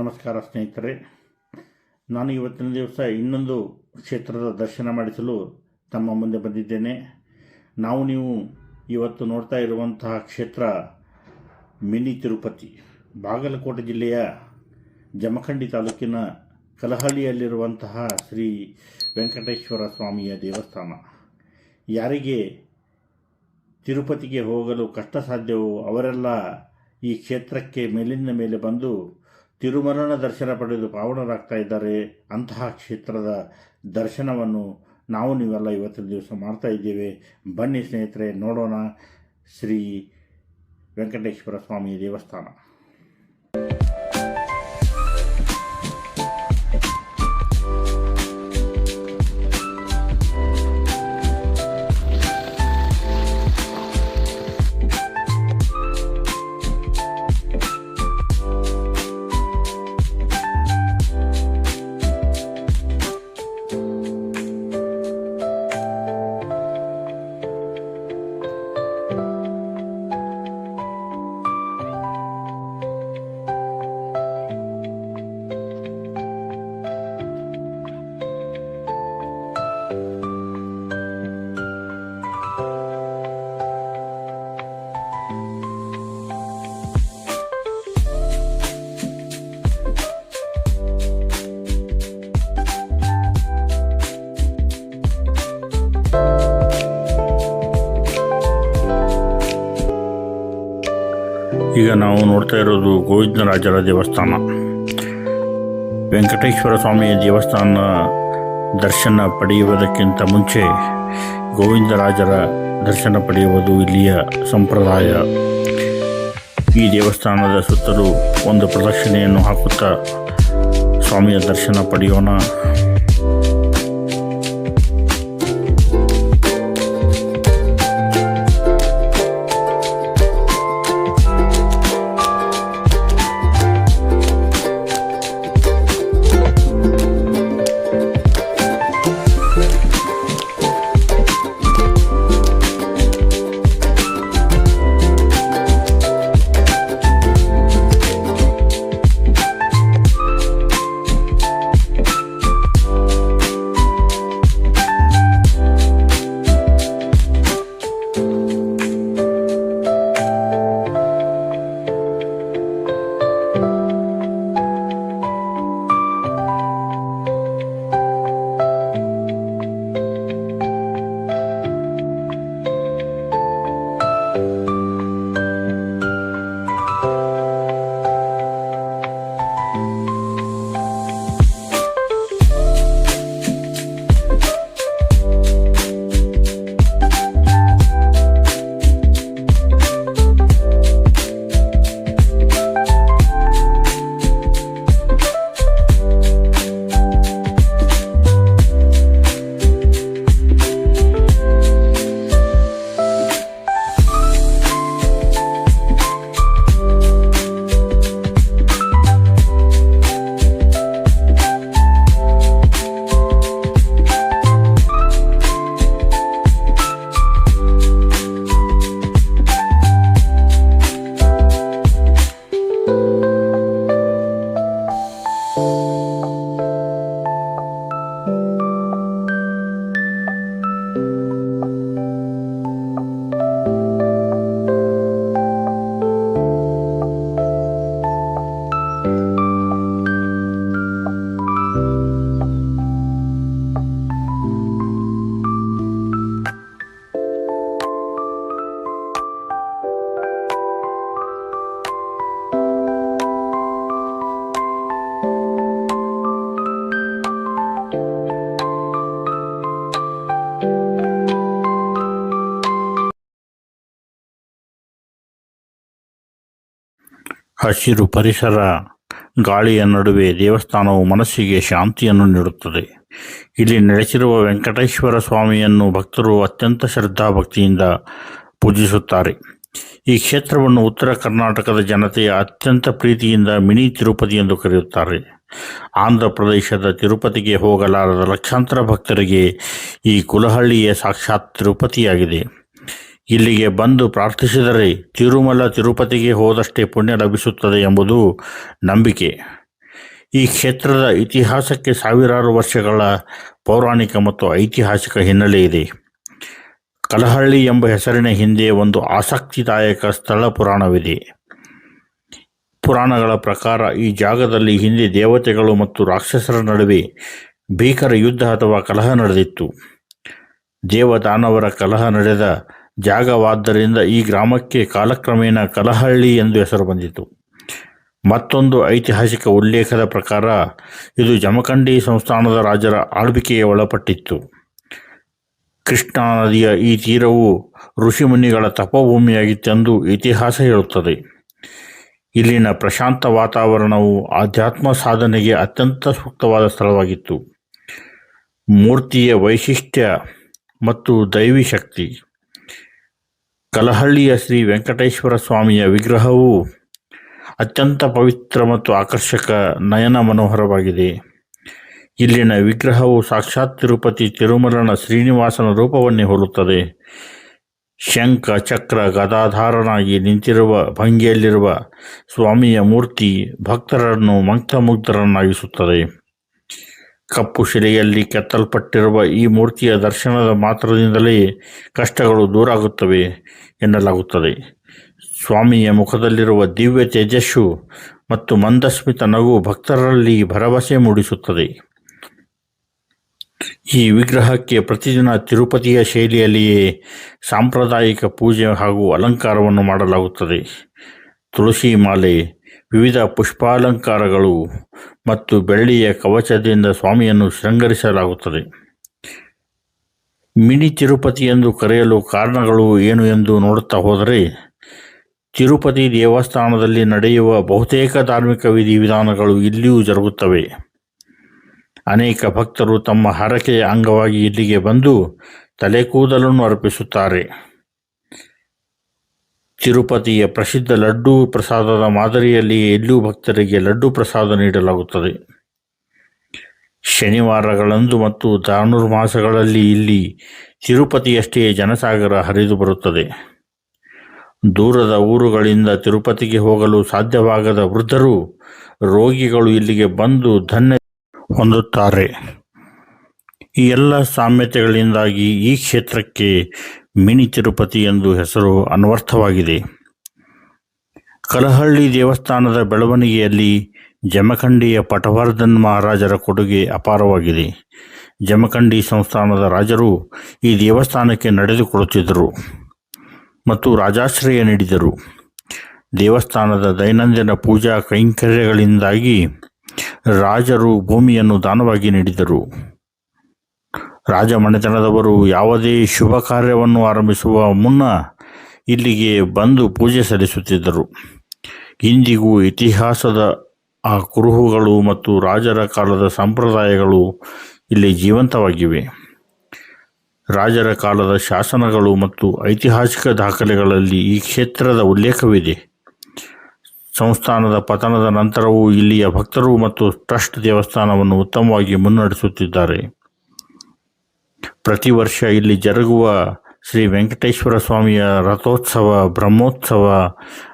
ನಮಸ್ಕಾರ ಸ್ನೇಹಿತರೆ, ನಾನು ಇವತ್ತಿನ ದಿವಸ ಇನ್ನೊಂದು ಕ್ಷೇತ್ರದ ದರ್ಶನ ಮಾಡಿಸಲು ತಮ್ಮ ಮುಂದೆ ಬಂದಿದ್ದೇನೆ. ನೀವು ಇವತ್ತು ನೋಡ್ತಾ ಇರುವಂತಹ ಕ್ಷೇತ್ರ ಮಿನಿ ತಿರುಪತಿ, ಬಾಗಲಕೋಟೆ ಜಿಲ್ಲೆಯ ಜಮಖಂಡಿ ತಾಲೂಕಿನ ಕಲಹಳ್ಳಿಯಲ್ಲಿರುವಂತಹ ಶ್ರೀ ವೆಂಕಟೇಶ್ವರ ಸ್ವಾಮಿಯ ದೇವಸ್ಥಾನ. ಯಾರಿಗೆ ತಿರುಪತಿಗೆ ಹೋಗಲು ಕಷ್ಟ ಸಾಧ್ಯವೋ ಅವರೆಲ್ಲ ಈ ಕ್ಷೇತ್ರಕ್ಕೆ ಮೇಲಿನ ಮೇಲೆ ಬಂದು ತಿರುಮಲನ ದರ್ಶನ ಪಡೆದು ಪಾವನರಾಗ್ತಾ ಇದ್ದಾರೆ. ಅಂತಹ ಕ್ಷೇತ್ರದ ದರ್ಶನವನ್ನು ನೀವೆಲ್ಲ ಇವತ್ತಿನ ದಿವಸ ಮಾಡ್ತಾ ಇದ್ದೇವೆ. ಬನ್ನಿ ಸ್ನೇಹಿತರೆ, ನೋಡೋಣ ಶ್ರೀ ವೆಂಕಟೇಶ್ವರ ಸ್ವಾಮಿ ದೇವಸ್ಥಾನ. ಈಗ ನಾವು ನೋಡ್ತಾ ಇರೋದು ಗೋವಿಂದರಾಜರ ದೇವಸ್ಥಾನ. ವೆಂಕಟೇಶ್ವರ ಸ್ವಾಮಿಯ ದೇವಸ್ಥಾನ ದರ್ಶನ ಪಡೆಯುವುದಕ್ಕಿಂತ ಮುಂಚೆ ಗೋವಿಂದರಾಜರ ದರ್ಶನ ಪಡೆಯುವುದು ಇಲ್ಲಿಯ ಸಂಪ್ರದಾಯ. ಈ ದೇವಸ್ಥಾನದ ಸುತ್ತಲೂ ಒಂದು ಪ್ರದಕ್ಷಿಣೆಯನ್ನು ಹಾಕುತ್ತಾ ಸ್ವಾಮಿಯ ದರ್ಶನ ಪಡೆಯೋಣ. ಹಸಿರು ಪರಿಸರ, ಗಾಳಿಯ ನಡುವೆ ದೇವಸ್ಥಾನವು ಮನಸ್ಸಿಗೆ ಶಾಂತಿಯನ್ನು ನೀಡುತ್ತದೆ. ಇಲ್ಲಿ ನೆಲೆಸಿರುವ ವೆಂಕಟೇಶ್ವರ ಸ್ವಾಮಿಯನ್ನು ಭಕ್ತರು ಅತ್ಯಂತ ಶ್ರದ್ಧಾಭಕ್ತಿಯಿಂದ ಪೂಜಿಸುತ್ತಾರೆ. ಈ ಕ್ಷೇತ್ರವನ್ನು ಉತ್ತರ ಕರ್ನಾಟಕದ ಜನತೆಯ ಅತ್ಯಂತ ಪ್ರೀತಿಯಿಂದ ಮಿನಿ ತಿರುಪತಿ ಎಂದು ಕರೆಯುತ್ತಾರೆ. ಆಂಧ್ರ ಪ್ರದೇಶದ ತಿರುಪತಿಗೆ ಹೋಗಲಾರದ ಲಕ್ಷಾಂತರ ಭಕ್ತರಿಗೆ ಈ ಕುಲಹಳ್ಳಿಯ ಸಾಕ್ಷಾತ್ ತಿರುಪತಿಯಾಗಿದೆ. ಇಲ್ಲಿಗೆ ಬಂದು ಪ್ರಾರ್ಥಿಸಿದರೆ ತಿರುಮಲ ತಿರುಪತಿಗೆ ಹೋದಷ್ಟೇ ಪುಣ್ಯ ಲಭಿಸುತ್ತದೆ ಎಂಬುದು ನಂಬಿಕೆ. ಈ ಕ್ಷೇತ್ರದ ಇತಿಹಾಸಕ್ಕೆ ಸಾವಿರಾರು ವರ್ಷಗಳ ಪೌರಾಣಿಕ ಮತ್ತು ಐತಿಹಾಸಿಕ ಹಿನ್ನೆಲೆ ಇದೆ. ಕಲಹಳ್ಳಿ ಎಂಬ ಹೆಸರಿನ ಹಿಂದೆ ಒಂದು ಆಸಕ್ತಿದಾಯಕ ಸ್ಥಳ ಪುರಾಣವಿದೆ. ಪುರಾಣಗಳ ಪ್ರಕಾರ ಈ ಜಾಗದಲ್ಲಿ ಹಿಂದೆ ದೇವತೆಗಳು ಮತ್ತು ರಾಕ್ಷಸರ ನಡುವೆ ಭೀಕರ ಯುದ್ಧ ಅಥವಾ ಕಲಹ ನಡೆದಿತ್ತು. ದೇವದಾನವರ ಕಲಹ ನಡೆದ ಜಾಗವಾದ್ದರಿಂದ ಈ ಗ್ರಾಮಕ್ಕೆ ಕಾಲಕ್ರಮೇಣ ಕಲಹಳ್ಳಿ ಎಂದು ಹೆಸರು ಬಂದಿತು. ಮತ್ತೊಂದು ಐತಿಹಾಸಿಕ ಉಲ್ಲೇಖದ ಪ್ರಕಾರ ಇದು ಜಮಖಂಡಿ ಸಂಸ್ಥಾನದ ರಾಜರ ಆಳ್ವಿಕೆಗೆ ಒಳಪಟ್ಟಿತ್ತು. ಕೃಷ್ಣಾ ನದಿಯ ಈ ತೀರವು ಋಷಿಮುನಿಗಳ ತಪೋಭೂಮಿಯಾಗಿತ್ತೆಂದು ಇತಿಹಾಸ ಹೇಳುತ್ತದೆ. ಇಲ್ಲಿನ ಪ್ರಶಾಂತ ವಾತಾವರಣವು ಆಧ್ಯಾತ್ಮ ಸಾಧನೆಗೆ ಅತ್ಯಂತ ಸೂಕ್ತವಾದ ಸ್ಥಳವಾಗಿತ್ತು. ಮೂರ್ತಿಯ ವೈಶಿಷ್ಟ್ಯ ಮತ್ತು ದೈವಿ ಶಕ್ತಿ. ಕಲಹಳ್ಳಿಯ ಶ್ರೀ ವೆಂಕಟೇಶ್ವರ ಸ್ವಾಮಿಯ ವಿಗ್ರಹವು ಅತ್ಯಂತ ಪವಿತ್ರ ಮತ್ತು ಆಕರ್ಷಕ ನಯನ ಮನೋಹರವಾಗಿದೆ. ಇಲ್ಲಿನ ವಿಗ್ರಹವು ಸಾಕ್ಷಾತ್ ತಿರುಪತಿ ತಿರುಮಲನ ಶ್ರೀನಿವಾಸನ ರೂಪವನ್ನೇ ಹೋಲುತ್ತದೆ. ಶಂಖ ಚಕ್ರ ಗದಾಧಾರನಾಗಿ ನಿಂತಿರುವ ಭಂಗಿಯಲ್ಲಿರುವ ಸ್ವಾಮಿಯ ಮೂರ್ತಿ ಭಕ್ತರನ್ನು ಮಂತ್ರಮುಗ್ಧರನ್ನಾಗಿಸುತ್ತದೆ. ಕಪ್ಪು ಶಿಲೆಯಲ್ಲಿ ಕೆತ್ತಲ್ಪಟ್ಟಿರುವ ಈ ಮೂರ್ತಿಯ ದರ್ಶನದ ಮಾತ್ರದಿಂದಲೇ ಕಷ್ಟಗಳು ದೂರಾಗುತ್ತವೆ ಎನ್ನಲಾಗುತ್ತದೆ. ಸ್ವಾಮಿಯ ಮುಖದಲ್ಲಿರುವ ದಿವ್ಯ ತೇಜಸ್ಸು ಮತ್ತು ಮಂದಸ್ಮಿತ ನಗು ಭಕ್ತರಲ್ಲಿ ಭರವಸೆ ಮೂಡಿಸುತ್ತದೆ. ಈ ವಿಗ್ರಹಕ್ಕೆ ಪ್ರತಿದಿನ ತಿರುಪತಿಯ ಶೈಲಿಯಲ್ಲಿಯೇ ಸಾಂಪ್ರದಾಯಿಕ ಪೂಜೆ ಹಾಗೂ ಅಲಂಕಾರವನ್ನು ಮಾಡಲಾಗುತ್ತದೆ. ತುಳಸಿ ಮಾಲೆ, ವಿವಿಧ ಪುಷ್ಪಾಲಂಕಾರಗಳು ಮತ್ತು ಬೆಳ್ಳಿಯ ಕವಚದಿಂದ ಸ್ವಾಮಿಯನ್ನು ಶೃಂಗರಿಸಲಾಗುತ್ತದೆ. ಮಿನಿ ತಿರುಪತಿ ಎಂದು ಕರೆಯಲು ಕಾರಣಗಳು ಏನು ಎಂದು ನೋಡುತ್ತಾ ಹೋದರೆ, ತಿರುಪತಿ ದೇವಸ್ಥಾನದಲ್ಲಿ ನಡೆಯುವ ಬಹುತೇಕ ಧಾರ್ಮಿಕ ವಿಧಿವಿಧಾನಗಳು ಇಲ್ಲಿಯೂ ಜರುಗುತ್ತವೆ. ಅನೇಕ ಭಕ್ತರು ತಮ್ಮ ಹರಕೆಯ ಅಂಗವಾಗಿ ಇಲ್ಲಿಗೆ ಬಂದು ತಲೆಕೂದಲನ್ನು ಅರ್ಪಿಸುತ್ತಾರೆ. ತಿರುಪತಿಯ ಪ್ರಸಿದ್ಧ ಲಡ್ಡು ಪ್ರಸಾದದ ಮಾದರಿಯಲ್ಲಿಯೇ ಇಲ್ಲಿಯೂ ಭಕ್ತರಿಗೆ ಲಡ್ಡು ಪ್ರಸಾದ ನೀಡಲಾಗುತ್ತದೆ. ಶನಿವಾರಗಳಂದು ಮತ್ತು ಧನುರ್ಮಾಸಗಳಲ್ಲಿ ಇಲ್ಲಿ ತಿರುಪತಿಯಷ್ಟೇ ಜನಸಾಗರ ಹರಿದು ಬರುತ್ತದೆ. ದೂರದ ಊರುಗಳಿಂದ ತಿರುಪತಿಗೆ ಹೋಗಲು ಸಾಧ್ಯವಾಗದ ವೃದ್ಧರು, ರೋಗಿಗಳು ಇಲ್ಲಿಗೆ ಬಂದು ಧನ್ಯ ಹೊಂದುತ್ತಾರೆ. ಈ ಎಲ್ಲ ಸಾಮ್ಯತೆಗಳಿಂದಾಗಿ ಈ ಕ್ಷೇತ್ರಕ್ಕೆ ಮಿನಿ ತಿರುಪತಿ ಎಂದು ಹೆಸರು ಅನ್ವರ್ಥವಾಗಿದೆ. ಕಲಹಳ್ಳಿ ದೇವಸ್ಥಾನದ ಬೆಳವಣಿಗೆಯಲ್ಲಿ ಜಮಖಂಡಿಯ ಪಟವರ್ಧನ್ ಮಹಾರಾಜರ ಕೊಡುಗೆ ಅಪಾರವಾಗಿದೆ. ಜಮಖಂಡಿ ಸಂಸ್ಥಾನದ ರಾಜರು ಈ ದೇವಸ್ಥಾನಕ್ಕೆ ನಡೆದುಕೊಡುತ್ತಿದ್ದರು ಮತ್ತು ರಾಜಾಶ್ರಯ ನೀಡಿದರು. ದೇವಸ್ಥಾನದ ದೈನಂದಿನ ಪೂಜಾ ಕೈಂಕರ್ಯಗಳಿಂದಾಗಿ ರಾಜರು ಭೂಮಿಯನ್ನು ದಾನವಾಗಿ ನೀಡಿದರು. ರಾಜಮನೆತನದವರು ಯಾವುದೇ ಶುಭ ಕಾರ್ಯವನ್ನು ಆರಂಭಿಸುವ ಮುನ್ನ ಇಲ್ಲಿಗೆ ಬಂದು ಪೂಜೆ ಸಲ್ಲಿಸುತ್ತಿದ್ದರು. ಇಂದಿಗೂ ಇತಿಹಾಸದ ಆ ಕುರುಹುಗಳು ಮತ್ತು ರಾಜರ ಕಾಲದ ಸಂಪ್ರದಾಯಗಳು ಇಲ್ಲಿ ಜೀವಂತವಾಗಿವೆ. ರಾಜರ ಕಾಲದ ಶಾಸನಗಳು ಮತ್ತು ಐತಿಹಾಸಿಕ ದಾಖಲೆಗಳಲ್ಲಿ ಈ ಕ್ಷೇತ್ರದ ಉಲ್ಲೇಖವಿದೆ. ಸಂಸ್ಥಾನದ ಪತನದ ನಂತರವೂ ಇಲ್ಲಿಯ ಭಕ್ತರು ಮತ್ತು ಟ್ರಸ್ಟ್ ದೇವಸ್ಥಾನವನ್ನು ಉತ್ತಮವಾಗಿ ಮುನ್ನಡೆಸುತ್ತಿದ್ದಾರೆ. ಪ್ರತಿ ವರ್ಷ ಇಲ್ಲಿ ಜರುಗುವ ಶ್ರೀ ವೆಂಕಟೇಶ್ವರ ಸ್ವಾಮಿಯ ರಥೋತ್ಸವ, ಬ್ರಹ್ಮೋತ್ಸವ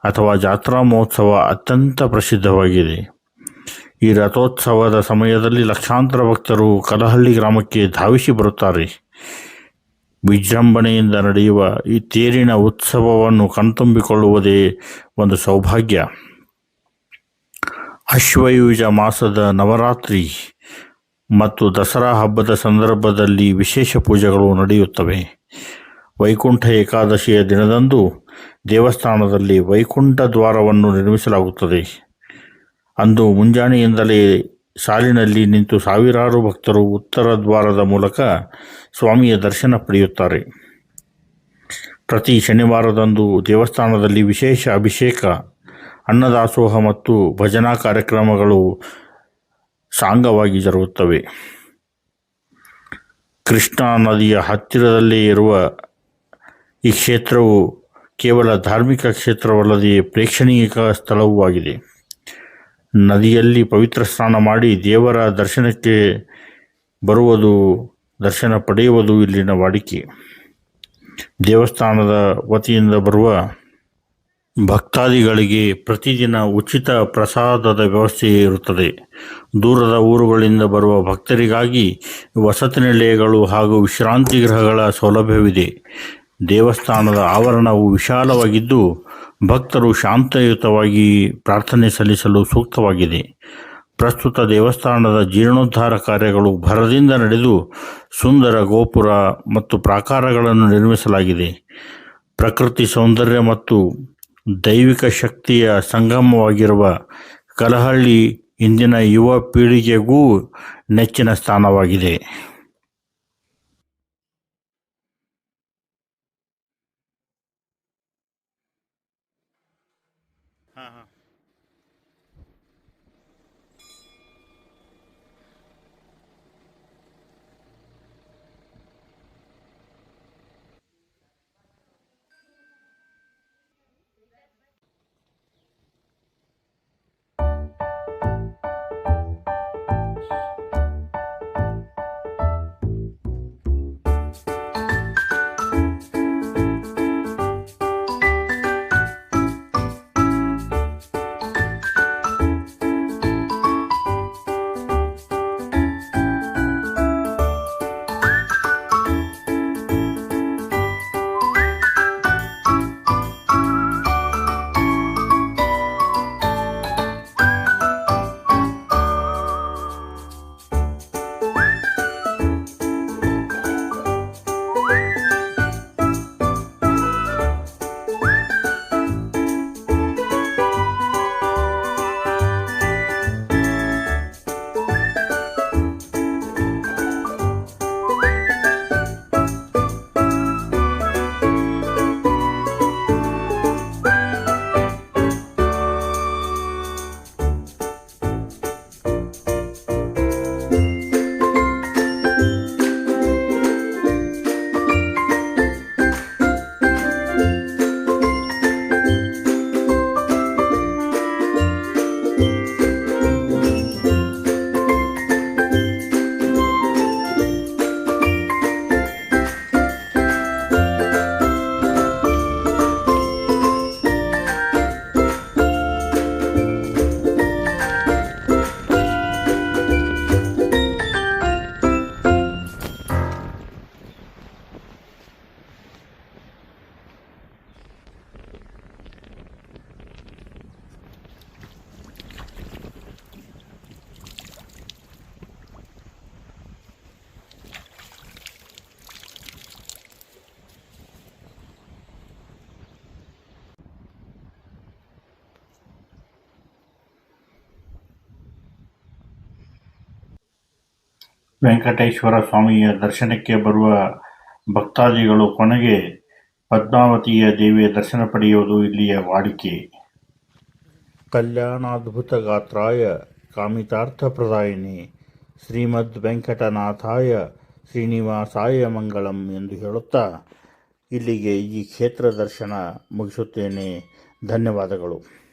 ಅಥವಾ ಜಾತ್ರಾ ಮಹೋತ್ಸವ ಅತ್ಯಂತ ಪ್ರಸಿದ್ಧವಾಗಿದೆ. ಈ ರಥೋತ್ಸವದ ಸಮಯದಲ್ಲಿ ಲಕ್ಷಾಂತರ ಭಕ್ತರು ಕಲಹಳ್ಳಿ ಗ್ರಾಮಕ್ಕೆ ಧಾವಿಸಿ ಬರುತ್ತಾರೆ. ವಿಜೃಂಭಣೆಯಿಂದ ನಡೆಯುವ ಈ ತೇರಿನ ಉತ್ಸವವನ್ನು ಕಣ್ತುಂಬಿಕೊಳ್ಳುವುದೇ ಒಂದು ಸೌಭಾಗ್ಯ. ಅಶ್ವಯುಜ ಮಾಸದ ನವರಾತ್ರಿ ಮತ್ತು ದಸರಾ ಹಬ್ಬದ ಸಂದರ್ಭದಲ್ಲಿ ವಿಶೇಷ ಪೂಜೆಗಳು ನಡೆಯುತ್ತವೆ. ವೈಕುಂಠ ಏಕಾದಶಿಯ ದಿನದಂದು ದೇವಸ್ಥಾನದಲ್ಲಿ ವೈಕುಂಠ ದ್ವಾರವನ್ನು ನಿರ್ಮಿಸಲಾಗುತ್ತದೆ. ಅಂದು ಮುಂಜಾನೆಯಿಂದಲೇ ಸಾಲಿನಲ್ಲಿ ನಿಂತು ಸಾವಿರಾರು ಭಕ್ತರು ಉತ್ತರ ದ್ವಾರದ ಮೂಲಕ ಸ್ವಾಮಿಯ ದರ್ಶನ ಪಡೆಯುತ್ತಾರೆ. ಪ್ರತಿ ಶನಿವಾರದಂದು ದೇವಸ್ಥಾನದಲ್ಲಿ ವಿಶೇಷ ಅಭಿಷೇಕ, ಅನ್ನದಾಸೋಹ ಮತ್ತು ಭಜನಾ ಕಾರ್ಯಕ್ರಮಗಳು ಸಾಂಗವಾಗಿ ಜರುಗುತ್ತವೆ. ಕೃಷ್ಣಾ ನದಿಯ ಹತ್ತಿರದಲ್ಲೇ ಇರುವ ಈ ಕ್ಷೇತ್ರವು ಕೇವಲ ಧಾರ್ಮಿಕ ಕ್ಷೇತ್ರವಲ್ಲದೆ ಪ್ರೇಕ್ಷಣೀಯ ಸ್ಥಳವೂ ಆಗಿದೆ. ನದಿಯಲ್ಲಿ ಪವಿತ್ರ ಸ್ನಾನ ಮಾಡಿ ದೇವರ ದರ್ಶನಕ್ಕೆ ಬರುವುದು, ದರ್ಶನ ಪಡೆಯುವುದು ಇಲ್ಲಿನ ವಾಡಿಕೆ. ದೇವಸ್ಥಾನದ ವತಿಯಿಂದ ಬರುವ ಭಕ್ತಾದಿಗಳಿಗೆ ಪ್ರತಿದಿನ ಉಚಿತ ಪ್ರಸಾದದ ವ್ಯವಸ್ಥೆ ಇರುತ್ತದೆ. ದೂರದ ಊರುಗಳಿಂದ ಬರುವ ಭಕ್ತರಿಗಾಗಿ ವಸತಿ ನಿಲಯಗಳು ಹಾಗೂ ವಿಶ್ರಾಂತಿ ಗೃಹಗಳ ಸೌಲಭ್ಯವಿದೆ. ದೇವಸ್ಥಾನದ ಆವರಣವು ವಿಶಾಲವಾಗಿದ್ದು ಭಕ್ತರು ಶಾಂತಯುತವಾಗಿ ಪ್ರಾರ್ಥನೆ ಸಲ್ಲಿಸಲು ಸೂಕ್ತವಾಗಿದೆ. ಪ್ರಸ್ತುತ ದೇವಸ್ಥಾನದ ಜೀರ್ಣೋದ್ಧಾರ ಕಾರ್ಯಗಳು ಭರದಿಂದ ನಡೆದು ಸುಂದರ ಗೋಪುರ ಮತ್ತು ಪ್ರಾಕಾರಗಳನ್ನು ನಿರ್ಮಿಸಲಾಗಿದೆ. ಪ್ರಕೃತಿ ಸೌಂದರ್ಯ ಮತ್ತು ದೈವಿಕ ಶಕ್ತಿಯ ಸಂಗಮವಾಗಿರುವ ಕಲಹಳ್ಳಿ ಇಂದಿನ ಯುವ ಪೀಳಿಗೆಗೂ ನೆಚ್ಚಿನ ಸ್ಥಾನವಾಗಿದೆ. ವೆಂಕಟೇಶ್ವರ ಸ್ವಾಮಿಯ ದರ್ಶನಕ್ಕೆ ಬರುವ ಭಕ್ತಾದಿಗಳು ಕೊನೆಗೆ ಪದ್ಮಾವತಿಯ ದೇವಿಯ ದರ್ಶನ ಪಡೆಯುವುದು ಇಲ್ಲಿಯ ವಾಡಿಕೆ. ಕಲ್ಯಾಣಾದ್ಭುತ ಗಾತ್ರಾಯ ಕಾಮಿತಾರ್ಥಪ್ರದಾಯಿನಿ ಶ್ರೀಮದ್ ವೆಂಕಟನಾಥಾಯ ಶ್ರೀನಿವಾಸಾಯ ಮಂಗಳಂ ಎಂದು ಹೇಳುತ್ತಾ ಇಲ್ಲಿಗೆ ಈ ಕ್ಷೇತ್ರ ದರ್ಶನ ಮುಗಿಸುತ್ತೇನೆ. ಧನ್ಯವಾದಗಳು.